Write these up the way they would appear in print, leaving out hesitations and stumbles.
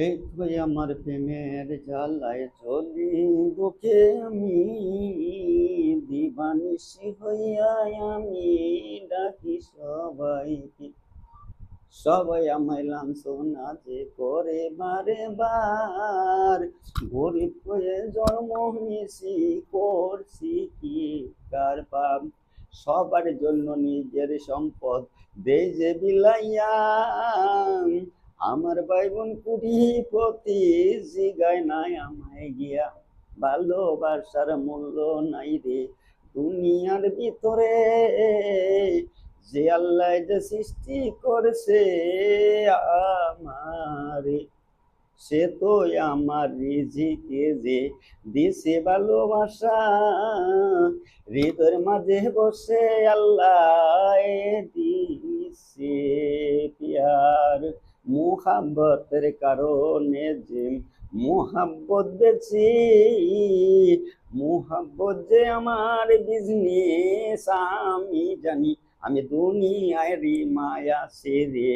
এই তুই আমার প্রেমের জ্বালায় জ্বলি বুকে আমি দিবানিশি হইয়া আমি ডাকি সবাইকে। সবাই আমায় লাঞ্ছনা যে করে বারে বার, গরিব হয়ে জন্ম নিয়েছি করছি কি কার পাপ। সবার জন্য নিজের সম্পদ দে যে বিলাইয়া, আমার ভাই বোন কুড়িপতি জিগায় নাই আমায় গিয়া। ভালোবাসার মূল্য নাই রে দুনিয়ার ভিতরে, যে আল্লাহ যে সৃষ্টি করেছে আমারে, সে তো আমার রিজিকে যে দিছে ভালোবাসা, হৃদয়ের মাঝে বসে আল্লাহ দিছে পিয়ার। মুহাব্বতের কারণে যে মুহাব্বত বেছি, মুহাব্বত যে আমার বিজনেস আমি জানি। আমি দুনিয়ায় মায়া সেরে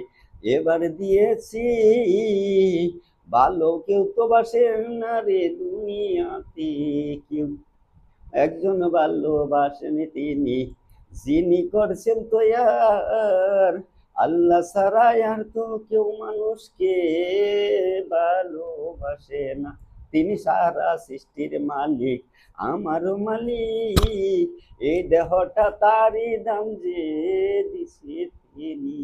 এবার দিয়েছি, ভালো কেউ তো বাসে না রে দুনিয়াতে কেউ। একজন ভালোবাসেন তিনি, যিনি করছেন তৈয়ার, আল্লাহ ছাড়া আর তো কেউ মানুষকে ভালোবাসে না। তিনি সারা সৃষ্টির মালিক, আমারও মালিক, এই দেহটা তারই দাম যে দিছে তিনি।